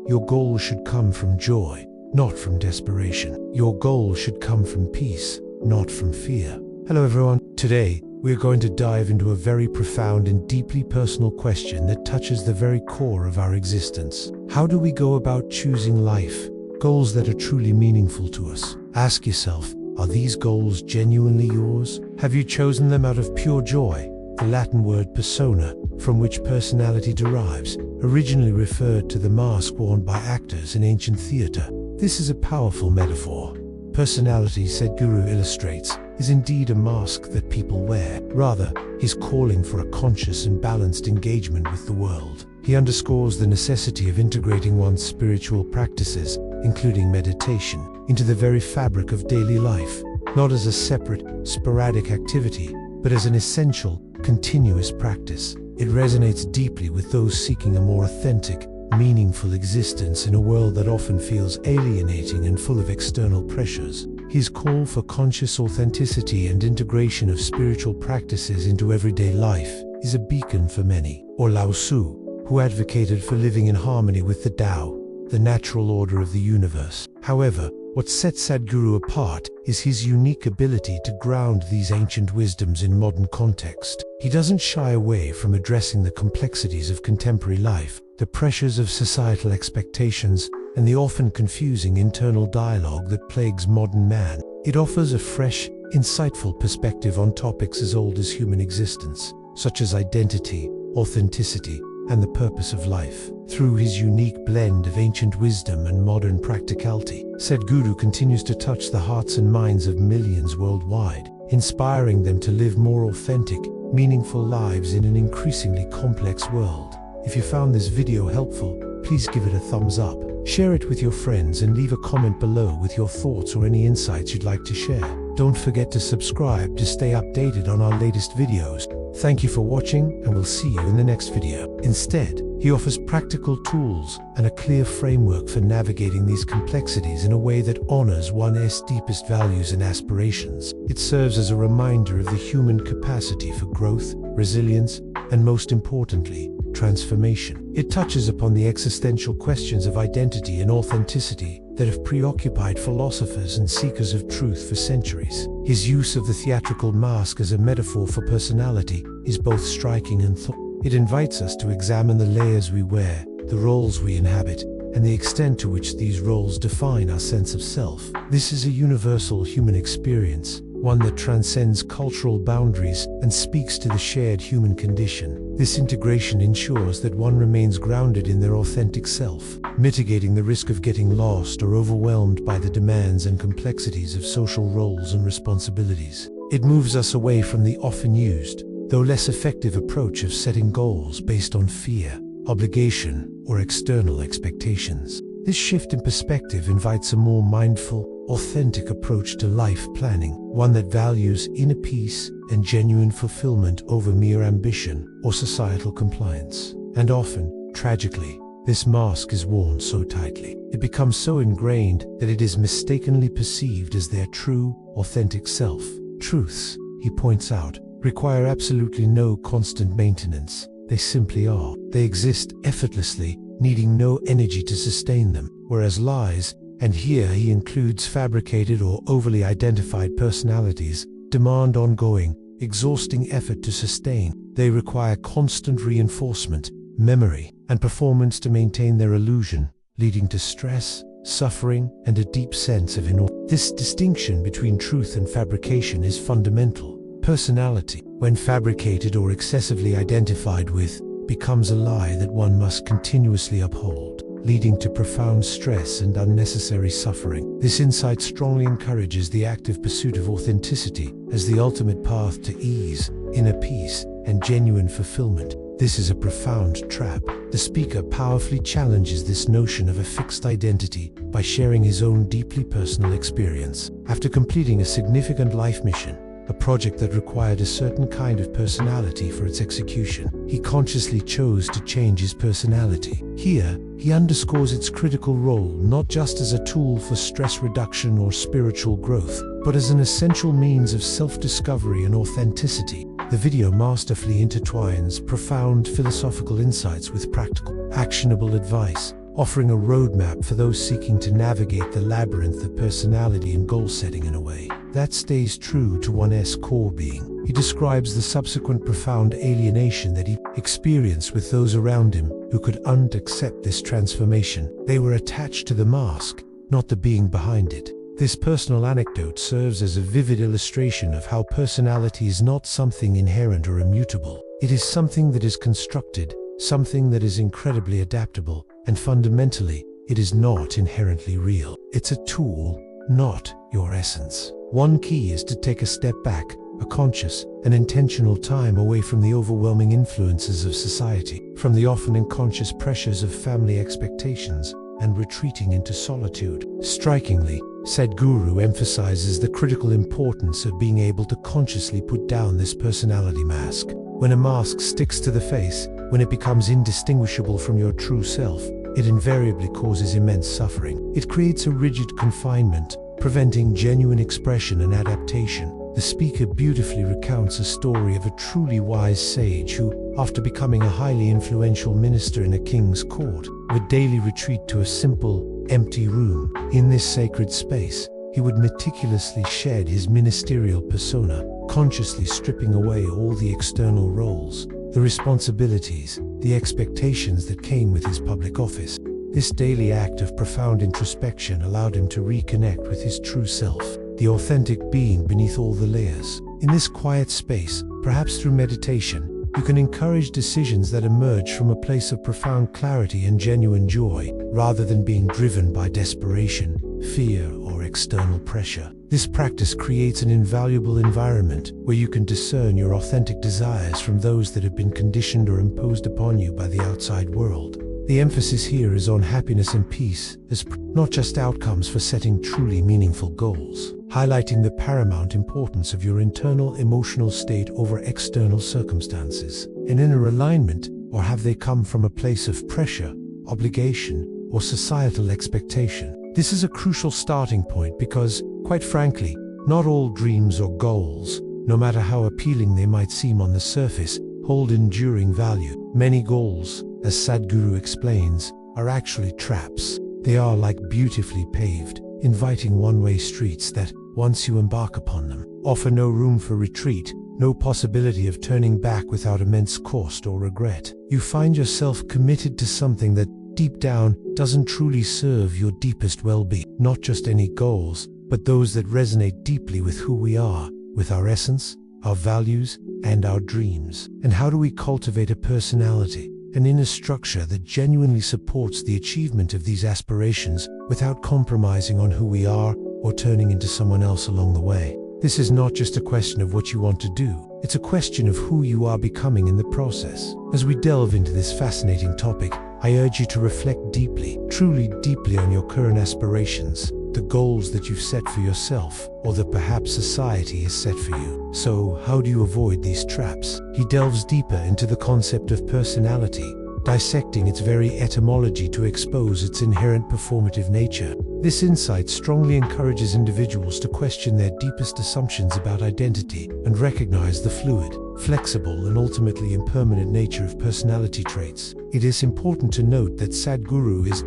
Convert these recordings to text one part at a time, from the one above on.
your goal should come from joy, not from desperation. Your goal should come from peace, not from fear. Hello everyone. Today, we're going to dive into a very profound and deeply personal question that touches the very core of our existence. How do we go about choosing life, goals that are truly meaningful to us? Ask yourself, are these goals genuinely yours? Have you chosen them out of pure joy? The Latin word persona, from which personality derives, originally referred to the mask worn by actors in ancient theatre. This is a powerful metaphor. Personality, Sadhguru illustrates, is indeed a mask that people wear. Rather, he's calling for a conscious and balanced engagement with the world. He underscores the necessity of integrating one's spiritual practices, including meditation, into the very fabric of daily life, not as a separate, sporadic activity, but as an essential, continuous practice. It resonates deeply with those seeking a more authentic, meaningful existence in a world that often feels alienating and full of external pressures. His call for conscious authenticity and integration of spiritual practices into everyday life is a beacon for many. Or Lao Tzu, who advocated for living in harmony with the Tao, the natural order of the universe. However, what sets Sadhguru apart is his unique ability to ground these ancient wisdoms in modern context. He doesn't shy away from addressing the complexities of contemporary life, the pressures of societal expectations, and the often confusing internal dialogue that plagues modern man. It offers a fresh, insightful perspective on topics as old as human existence, such as identity, authenticity, and the purpose of life. Through his unique blend of ancient wisdom and modern practicality, Sadhguru continues to touch the hearts and minds of millions worldwide, inspiring them to live more authentic, meaningful lives in an increasingly complex world. If you found this video helpful, please give it a thumbs up, share it with your friends, and leave a comment below with your thoughts or any insights you'd like to share. Don't forget to subscribe to stay updated on our latest videos. Thank you for watching, and we'll see you in the next video. Instead, he offers practical tools and a clear framework for navigating these complexities in a way that honors one's deepest values and aspirations. It serves as a reminder of the human capacity for growth, resilience, and most importantly, transformation. It touches upon the existential questions of identity and authenticity that have preoccupied philosophers and seekers of truth for centuries. His use of the theatrical mask as a metaphor for personality is both striking and thoughtful. It invites us to examine the layers we wear, the roles we inhabit, and the extent to which these roles define our sense of self. This is a universal human experience, one that transcends cultural boundaries and speaks to the shared human condition. This integration ensures that one remains grounded in their authentic self, mitigating the risk of getting lost or overwhelmed by the demands and complexities of social roles and responsibilities. It moves us away from the often used, though less effective approach of setting goals based on fear, obligation, or external expectations. This shift in perspective invites a more mindful, authentic approach to life planning, one that values inner peace and genuine fulfillment over mere ambition or societal compliance. And often, tragically, this mask is worn so tightly, it becomes so ingrained that it is mistakenly perceived as their true, authentic self. Truths, he points out, require absolutely no constant maintenance. They simply are. They exist effortlessly, needing no energy to sustain them, whereas lies, and here he includes fabricated or overly identified personalities, demand ongoing, exhausting effort to sustain. They require constant reinforcement, memory, and performance to maintain their illusion, leading to stress, suffering, and a deep sense of inauthenticity. This distinction between truth and fabrication is fundamental. Personality, when fabricated or excessively identified with, becomes a lie that one must continuously uphold, leading to profound stress and unnecessary suffering. This insight strongly encourages the active pursuit of authenticity as the ultimate path to ease, inner peace, and genuine fulfillment. This is a profound trap. The speaker powerfully challenges this notion of a fixed identity by sharing his own deeply personal experience. After completing a significant life mission, a project that required a certain kind of personality for its execution, he consciously chose to change his personality. Here, he underscores its critical role not just as a tool for stress reduction or spiritual growth, but as an essential means of self-discovery and authenticity. The video masterfully intertwines profound philosophical insights with practical, actionable advice, offering a roadmap for those seeking to navigate the labyrinth of personality and goal setting in a way that stays true to one's core being. He describes the subsequent profound alienation that he experienced with those around him who could accept this transformation. They were attached to the mask, not the being behind it. This personal anecdote serves as a vivid illustration of how personality is not something inherent or immutable. It is something that is constructed, something that is incredibly adaptable, and fundamentally, it is not inherently real. It's a tool, not your essence. One key is to take a step back, a conscious and intentional time away from the overwhelming influences of society, from the often unconscious pressures of family expectations, and retreating into solitude. Strikingly, Sadhguru emphasizes the critical importance of being able to consciously put down this personality mask. When a mask sticks to the face, when it becomes indistinguishable from your true self, it invariably causes immense suffering. It creates a rigid confinement, preventing genuine expression and adaptation. The speaker beautifully recounts a story of a truly wise sage who, after becoming a highly influential minister in a king's court, would daily retreat to a simple, empty room. In this sacred space, he would meticulously shed his ministerial persona, consciously stripping away all the external roles, the responsibilities, the expectations that came with his public office. This daily act of profound introspection allowed him to reconnect with his true self, the authentic being beneath all the layers. In this quiet space, perhaps through meditation, you can encourage decisions that emerge from a place of profound clarity and genuine joy, rather than being driven by desperation, fear, or external pressure. This practice creates an invaluable environment where you can discern your authentic desires from those that have been conditioned or imposed upon you by the outside world. The emphasis here is on happiness and peace, not just outcomes for setting truly meaningful goals, highlighting the paramount importance of your internal emotional state over external circumstances. An inner alignment, or have they come from a place of pressure, obligation, or societal expectation? This is a crucial starting point because, quite frankly, not all dreams or goals, no matter how appealing they might seem on the surface, hold enduring value. Many goals, as Sadhguru explains, are actually traps. They are like beautifully paved, inviting one-way streets that, once you embark upon them, offer no room for retreat, no possibility of turning back without immense cost or regret. You find yourself committed to something that, deep down, doesn't truly serve your deepest well-being. Not just any goals, but those that resonate deeply with who we are, with our essence, our values, and our dreams. And how do we cultivate a personality, an inner structure that genuinely supports the achievement of these aspirations without compromising on who we are or turning into someone else along the way? This is not just a question of what you want to do, it's a question of who you are becoming in the process. As we delve into this fascinating topic, I urge you to reflect deeply, truly deeply on your current aspirations, the goals that you've set for yourself, or that perhaps society has set for you. So, how do you avoid these traps? He delves deeper into the concept of personality, dissecting its very etymology to expose its inherent performative nature. This insight strongly encourages individuals to question their deepest assumptions about identity and recognize the fluid, flexible, and ultimately impermanent nature of personality traits. It is important to note that Sadhguru is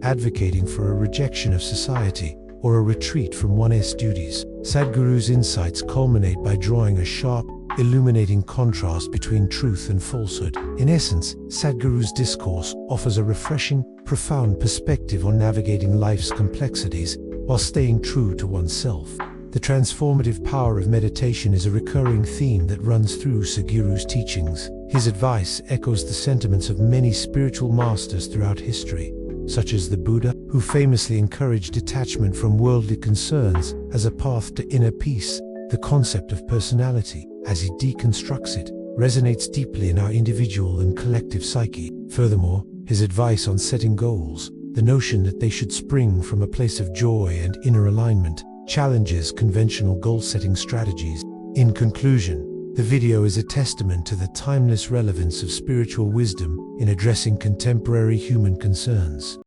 advocating for a rejection of society or a retreat from one's duties. Sadhguru's insights culminate by drawing a sharp, illuminating contrast between truth and falsehood. In essence, Sadhguru's discourse offers a refreshing, profound perspective on navigating life's complexities while staying true to oneself. The transformative power of meditation is a recurring theme that runs through Sadhguru's teachings. His advice echoes the sentiments of many spiritual masters throughout history, such as the Buddha, who famously encouraged detachment from worldly concerns as a path to inner peace. The concept of personality, as he deconstructs it, resonates deeply in our individual and collective psyche. Furthermore, his advice on setting goals, the notion that they should spring from a place of joy and inner alignment, challenges conventional goal-setting strategies. In conclusion, the video is a testament to the timeless relevance of spiritual wisdom in addressing contemporary human concerns.